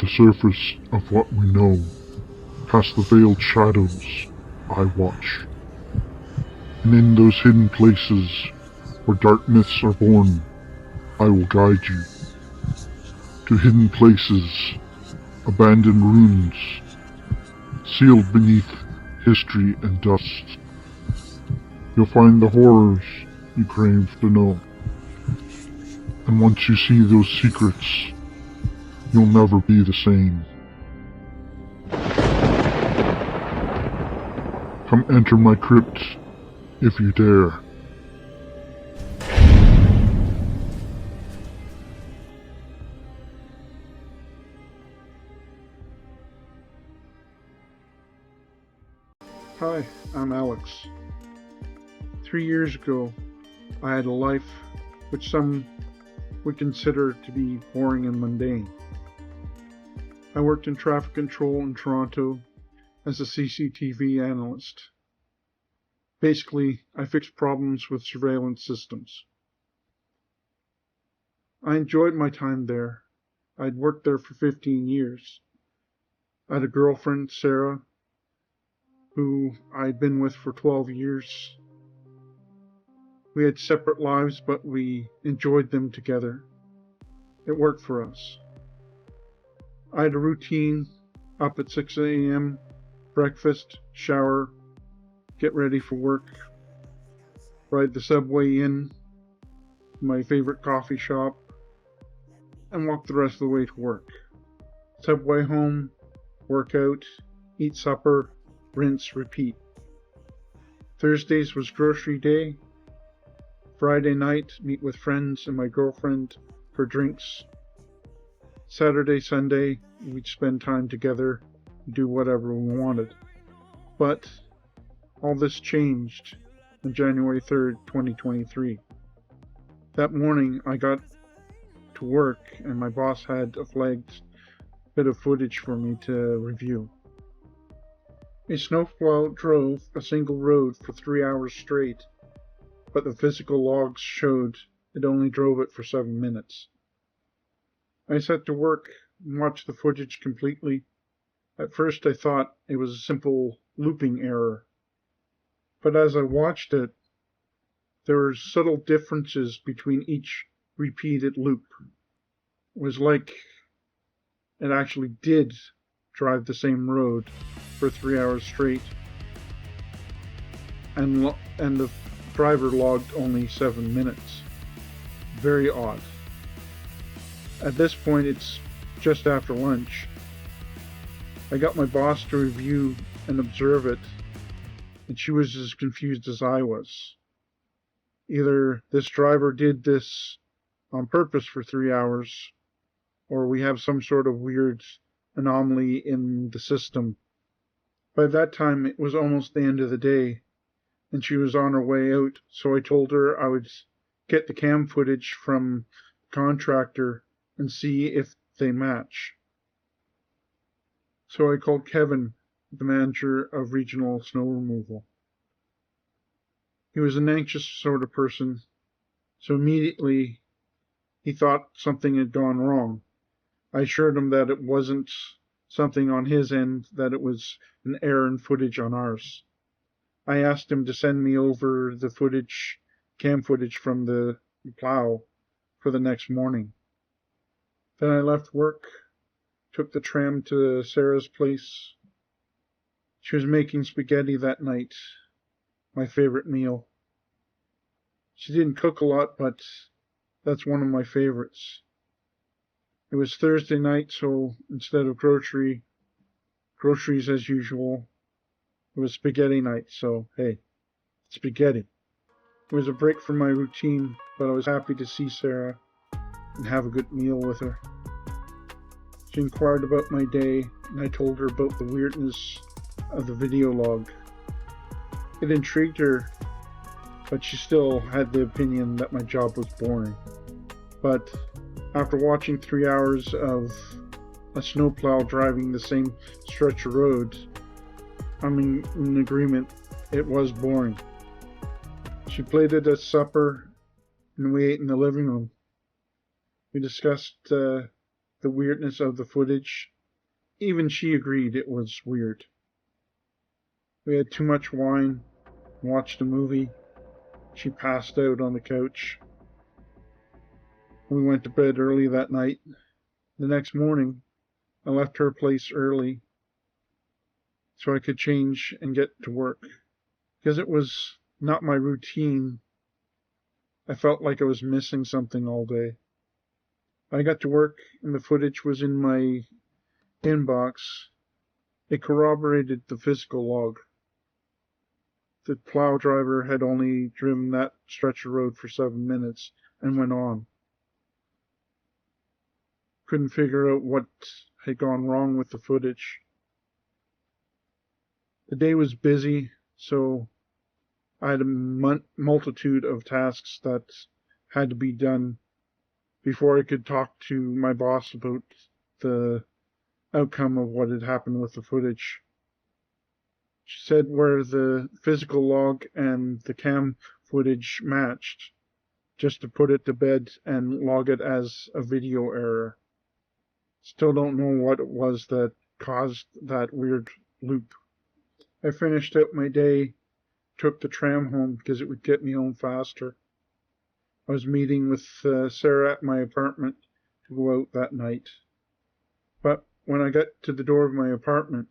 the surface of what we know. Past the veiled shadows, I watch. And in those hidden places where dark myths are born, I will guide you. To hidden places, abandoned ruins, sealed beneath history and dust. You'll find the horrors you crave to know. And once you see those secrets, you'll never be the same. Come enter my crypt, if you dare. Hi, I'm Alex. 3 years ago, I had a life which some would consider to be boring and mundane. I worked in traffic control in Toronto as a CCTV analyst. Basically, I fixed problems with surveillance systems. I enjoyed my time there. I'd worked there for 15 years. I had a girlfriend, Sarah, who I'd been with for 12 years. We had separate lives, but we enjoyed them together. It worked for us. I had a routine: up at 6 a.m., breakfast, shower, get ready for work, ride the subway in, my favorite coffee shop, and walk the rest of the way to work. Subway home, work out, eat supper, rinse, repeat. Thursdays was grocery day. Friday night, meet with friends and my girlfriend for drinks. Saturday, Sunday, we'd spend time together, do whatever we wanted. But all this changed on January 3rd, 2023. That morning, I got to work and my boss had a flagged bit of footage for me to review. A snowplow drove a single road for 3 hours straight, but the physical logs showed it only drove it for 7 minutes. I set to work and watched the footage completely. At first I thought it was a simple looping error, but as I watched it, there were subtle differences between each repeated loop. It was like it actually did drive the same road for 3 hours straight, and the driver logged only 7 minutes. Very odd. At this point, it's just after lunch. I got my boss to review and observe it, and she was as confused as I was. Either this driver did this on purpose for 3 hours, or we have some sort of weird anomaly in the system. By that time, it was almost the end of the day, and she was on her way out, so I told her I would get the cam footage from the contractor and see if they match. So I called Kevin, the manager of regional snow removal. He was an anxious sort of person, so immediately he thought something had gone wrong. I assured him that it wasn't something on his end, that it was an error in footage on ours. I asked him to send me over the footage, cam footage from the plow for the next morning. Then I left work, took the tram to Sarah's place. She was making spaghetti that night, my favorite meal. She didn't cook a lot, but that's one of my favorites. It was Thursday night, so instead of groceries as usual, it was spaghetti night, so hey, spaghetti. It was a break from my routine, but I was happy to see Sarah and have a good meal with her. She inquired about my day, and I told her about the weirdness of the video log. It intrigued her, but she still had the opinion that my job was boring. But after watching 3 hours of a snowplow driving the same stretch of road, I'm in agreement, it was boring. She plated us supper, and we ate in the living room. We discussed the weirdness of the footage. Even she agreed it was weird. We had too much wine, watched a movie. She passed out on the couch. We went to bed early that night. The next morning, I left her place early so I could change and get to work. Because it was not my routine, I felt like I was missing something all day. I got to work and the footage was in my inbox. It corroborated the physical log. The plow driver had only driven that stretch of road for 7 minutes and went on. Couldn't figure out what had gone wrong with the footage. The day was busy, so I had a multitude of tasks that had to be done before I could talk to my boss about the outcome of what had happened with the footage. She said where the physical log and the cam footage matched, just to put it to bed and log it as a video error. Still don't know what it was that caused that weird loop. I finished out my day, took the tram home because it would get me home faster. I was meeting with Sarah at my apartment to go out that night. But when I got to the door of my apartment,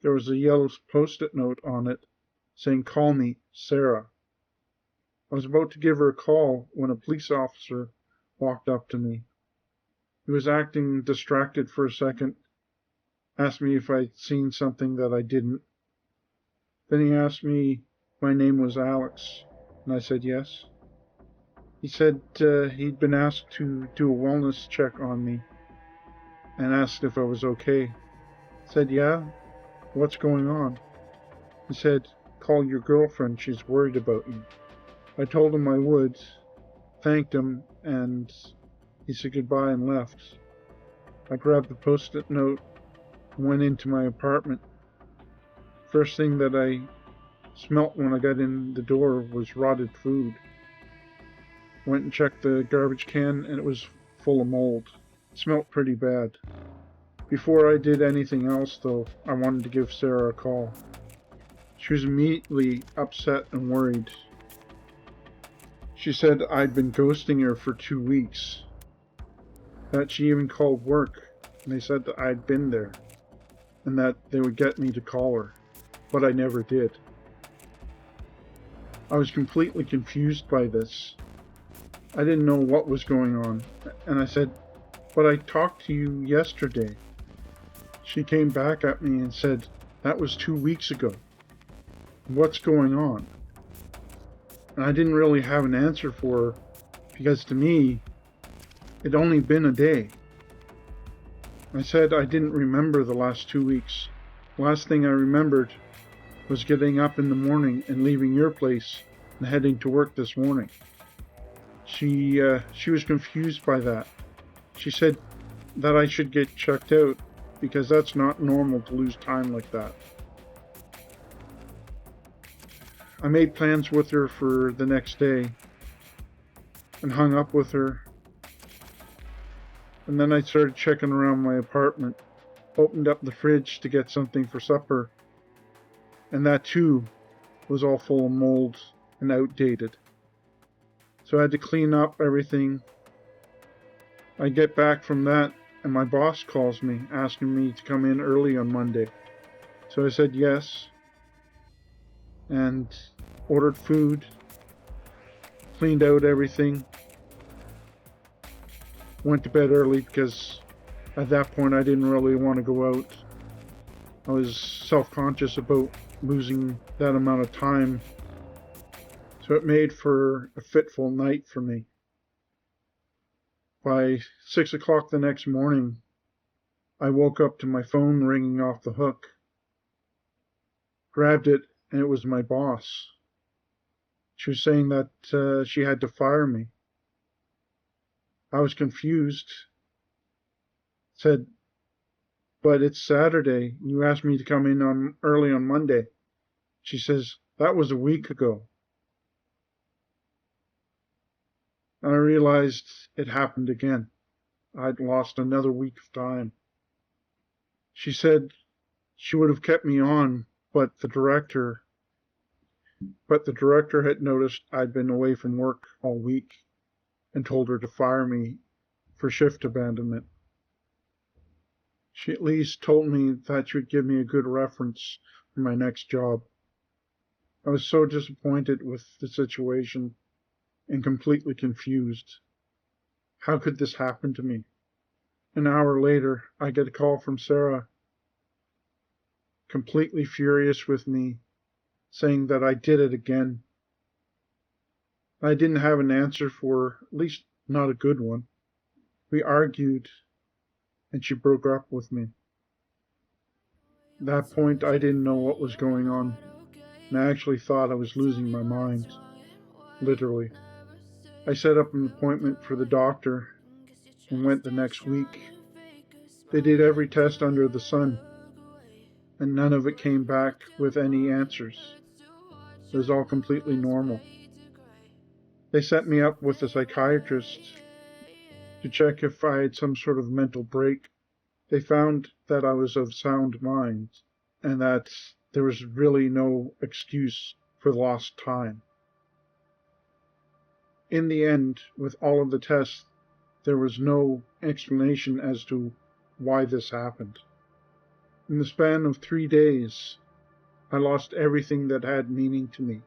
there was a yellow post-it note on it saying, "Call me, Sarah." I was about to give her a call when a police officer walked up to me. He was acting distracted for a second, asked me if I'd seen something that I didn't. Then he asked me if my name was Alex, and I said yes. He said he'd been asked to do a wellness check on me and asked if I was okay. I said, yeah, what's going on? He said, call your girlfriend, she's worried about you. I told him I would, thanked him, and he said goodbye and left. I grabbed the post-it note and went into my apartment. First thing that I smelt when I got in the door was rotted food. Went and checked the garbage can and it was full of mold. It smelled pretty bad. Before I did anything else though, I wanted to give Sarah a call. She was immediately upset and worried. She said I'd been ghosting her for 2 weeks. That she even called work and they said that I'd been there and that they would get me to call her, but I never did. I was completely confused by this. I didn't know what was going on, and I said, but I talked to you yesterday. She came back at me and said, that was 2 weeks ago. What's going on? And I didn't really have an answer for her, because to me, it'd only been a day. I said I didn't remember the last 2 weeks. The last thing I remembered was getting up in the morning and leaving your place and heading to work this morning. She was confused by that. She said that I should get checked out because that's not normal to lose time like that. I made plans with her for the next day and hung up with her. And then I started checking around my apartment, opened up the fridge to get something for supper, and that too was all full of mold and outdated. So I had to clean up everything. I get back from that and my boss calls me asking me to come in early on Monday. So I said yes and ordered food, cleaned out everything, went to bed early because at that point I didn't really want to go out. I was self-conscious about losing that amount of time. So it made for a fitful night for me. By 6 o'clock the next morning, I woke up to my phone ringing off the hook. Grabbed it, and it was my boss. She was saying that she had to fire me. I was confused. Said, but it's Saturday. You asked me to come in early on Monday. She says, that was a week ago. And I realized it happened again. I'd lost another week of time. She said she would have kept me on, but the director had noticed I'd been away from work all week and told her to fire me for shift abandonment. She at least told me that she would give me a good reference for my next job. I was so disappointed with the situation and completely confused. How could this happen to me? An hour later, I get a call from Sarah, completely furious with me, saying that I did it again. I didn't have an answer for her, at least not a good one. We argued, and she broke up with me. At that point, I didn't know what was going on, and I actually thought I was losing my mind. Literally. I set up an appointment for the doctor and went the next week. They did every test under the sun, and none of it came back with any answers. It was all completely normal. They set me up with a psychiatrist to check if I had some sort of mental break. They found that I was of sound mind and that there was really no excuse for lost time. In the end, with all of the tests, there was no explanation as to why this happened. In the span of 3 days, I lost everything that had meaning to me.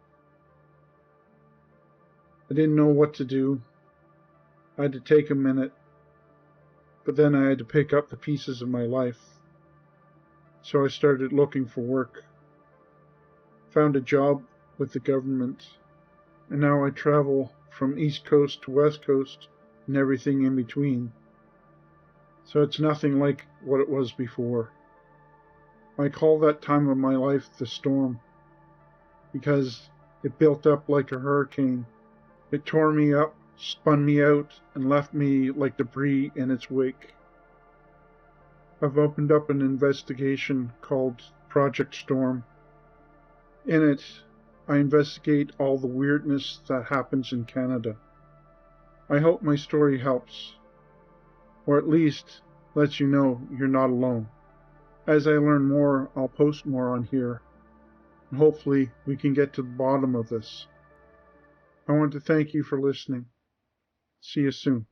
I didn't know what to do. I had to take a minute, but then I had to pick up the pieces of my life. So I started looking for work. Found a job with the government, and now I travel from East Coast to West Coast and everything in between. So it's nothing like what it was before. I call that time of my life the storm, because it built up like a hurricane. It tore me up, spun me out, and left me like debris in its wake. I've opened up an investigation called Project Storm. In it, I investigate all the weirdness that happens in Canada. I hope my story helps, or at least lets you know you're not alone. As I learn more, I'll post more on here, and hopefully we can get to the bottom of this. I want to thank you for listening. See you soon.